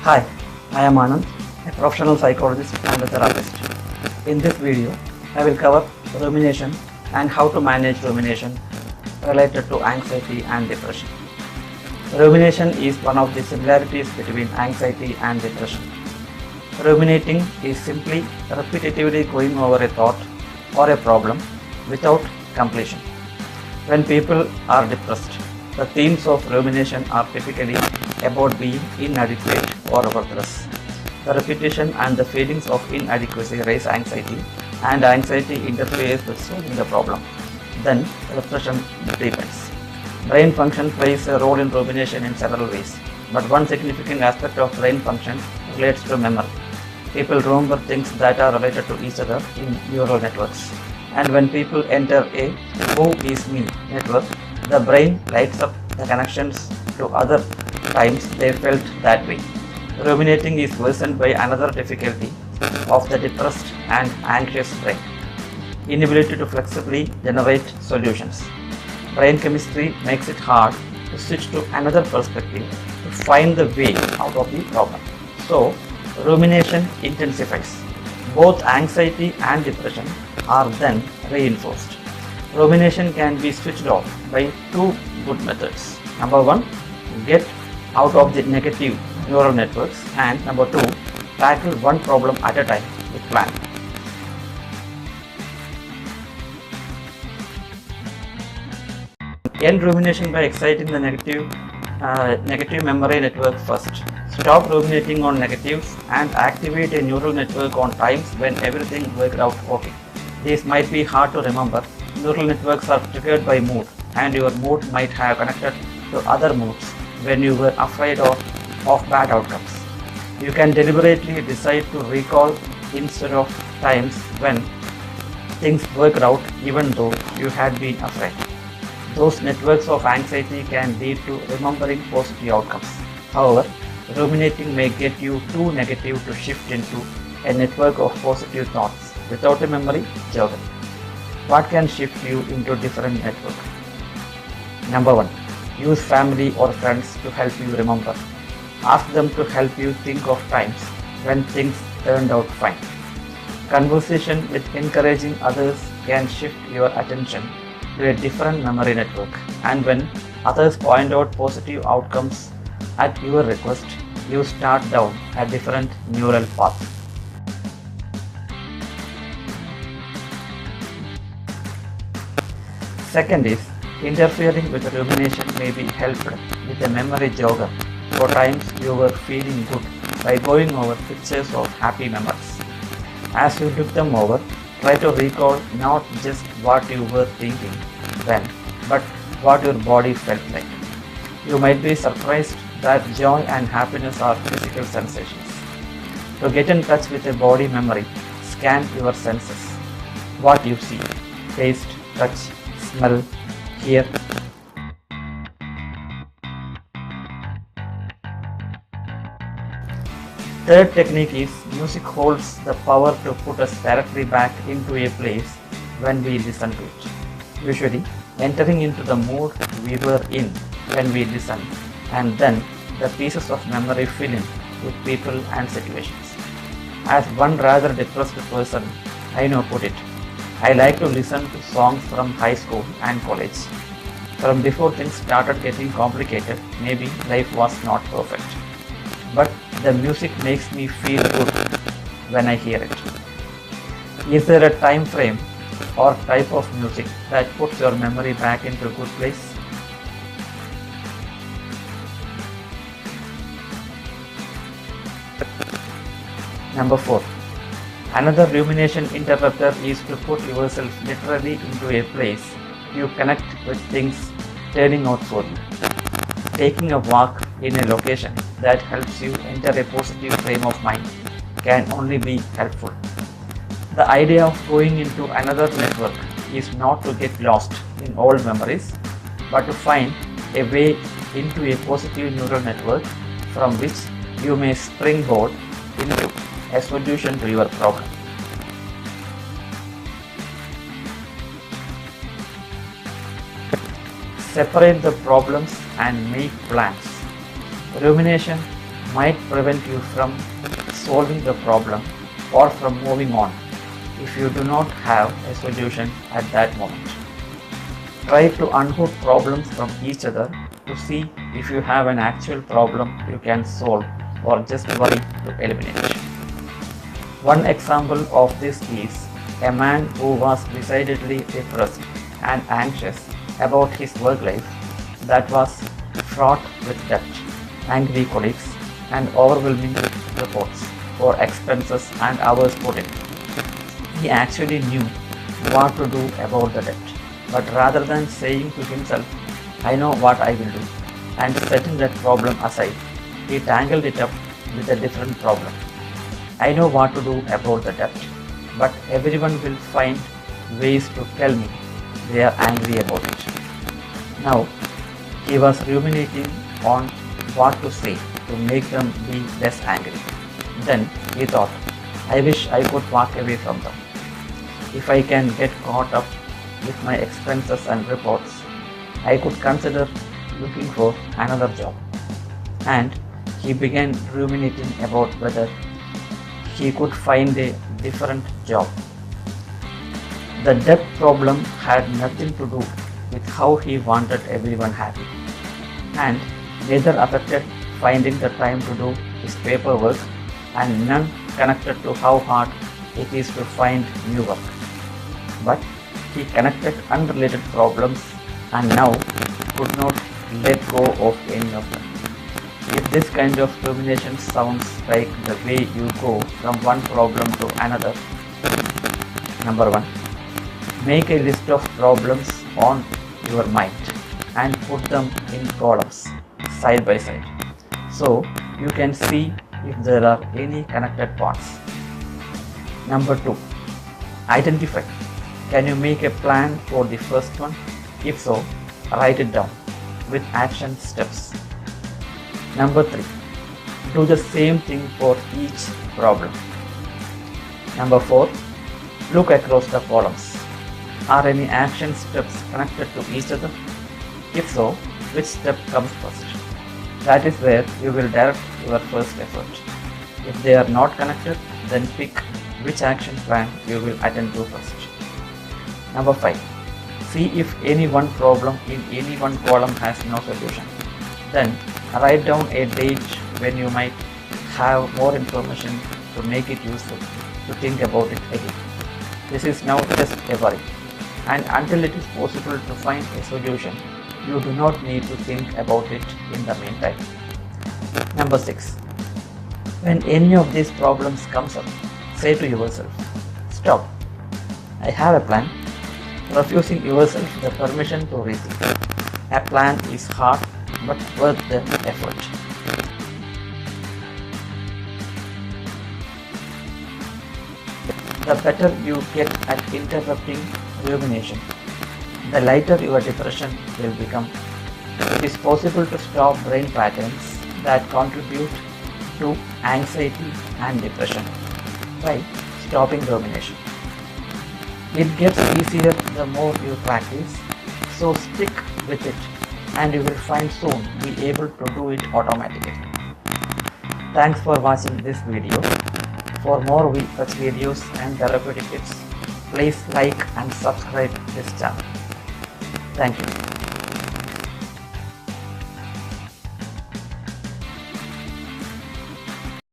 Hi, I am Anand, a professional psychologist and a therapist. In this video, I will cover rumination and how to manage rumination related to anxiety and depression. Rumination is one of the similarities between anxiety and depression. Ruminating is simply repetitively going over a thought or a problem without completion. When people are depressed, the themes of rumination are typically about being inadequate or worthless. The repetition and the feelings of inadequacy raise anxiety, and anxiety interferes with solving the problem. Then depression deepens. Brain function plays a role in rumination in several ways, but one significant aspect of brain function relates to memory. People remember things that are related to each other in neural networks. And when people enter a "who is me" network, the brain lights up the connections to other times they felt that way. Ruminating is worsened by another difficulty of the depressed and anxious brain: inability to flexibly generate solutions. Brain chemistry makes it hard to switch to another perspective to find the way out of the problem. So, rumination intensifies. Both anxiety and depression are then reinforced. Rumination can be switched off by two good methods. Number one, get out of the negative neural networks, and number two, tackle one problem at a time with plan. End rumination by exciting the negative memory network first. Stop ruminating on negatives and activate a neural network on times when everything worked out okay. These might be hard to remember. Neural networks are triggered by mood, and your mood might have connected to other moods when you were afraid of bad outcomes. You can deliberately decide to recall instead of times when things worked out even though you had been afraid. Those networks of anxiety can lead to remembering positive outcomes. However, ruminating may get you too negative to shift into a network of positive thoughts without a memory jogger. What can shift you into different network? Number one, use family or friends to help you remember. Ask them to help you think of times when things turned out fine. Conversation with encouraging others can shift your attention to a different memory network, and when others point out positive outcomes at your request, you start down a different neural path. Second is, interfering with rumination may be helped with a memory jogger for times you were feeling good by going over pictures of happy memories. As you look them over, try to recall not just what you were thinking then, but what your body felt like. You might be surprised that joy and happiness are physical sensations. To get in touch with a body memory, scan your senses. What you see, taste, touch, smell, hear. Third technique is, music holds the power to put us directly back into a place when we listen to it. Usually, entering into the mood we were in when we listen, and then the pieces of memory fill in with people and situations. As one rather depressed person I know put it, I like to listen to songs from high school and college. From before things started getting complicated, maybe life was not perfect. But the music makes me feel good when I hear it. Is there a time frame or type of music that puts your memory back into a good place? Number 4. Another rumination interrupter is to put yourself literally into a place you connect with things turning out for you. Taking a walk in a location that helps you enter a positive frame of mind can only be helpful. The idea of going into another network is not to get lost in old memories, but to find a way into a positive neural network from which you may springboard into a solution to your problem. Separate the problems and make plans. Rumination might prevent you from solving the problem or from moving on if you do not have a solution at that moment. Try to unhook problems from each other to see if you have an actual problem you can solve or just worry to eliminate. One example of this is a man who was decidedly depressed and anxious about his work life that was fraught with debt, angry colleagues, and overwhelming reports for expenses and hours put in. He actually knew what to do about the debt, but rather than saying to himself, "I know what I will do," and setting that problem aside, he tangled it up with a different problem. "I know what to do about the debt, but everyone will find ways to tell me they are angry about it." Now, he was ruminating on what to say to make them be less angry. Then he thought, "I wish I could walk away from them. If I can get caught up with my expenses and reports, I could consider looking for another job." And he began ruminating about whether he could find a different job. The debt problem had nothing to do with how he wanted everyone happy, and neither affected finding the time to do his paperwork, and none connected to how hard it is to find new work. But he connected unrelated problems and now could not let go of any of them. If this kind of rumination sounds like the way you go from one problem to another, number 1, make a list of problems on your mind and put them in columns side by side so you can see if there are any connected parts. Number 2, identify. Can you make a plan for the first one? If so, write it down with action steps. Number 3, do the same thing for each problem. Number 4, look across the columns. Are any action steps connected to each other? If so, which step comes first? That is where you will direct your first effort. If they are not connected, then pick which action plan you will attend to first. Number 5, see if any one problem in any one column has no solution. Then write down a date when you might have more information to make it useful to think about it again. This is now just a worry, and until it is possible to find a solution, you do not need to think about it in the meantime. Number 6, when any of these problems comes up, say to yourself, "Stop, I have a plan," refusing yourself the permission to rethink. A plan is hard but worth the effort. The better you get at interrupting rumination, the lighter your depression will become. It is possible to stop brain patterns that contribute to anxiety and depression by stopping rumination. It gets easier the more you practice, so stick with it and you will find soon be able to do it automatically. Thanks for watching this video. For more such videos and therapeutic tips, please like and subscribe this channel. Thank you.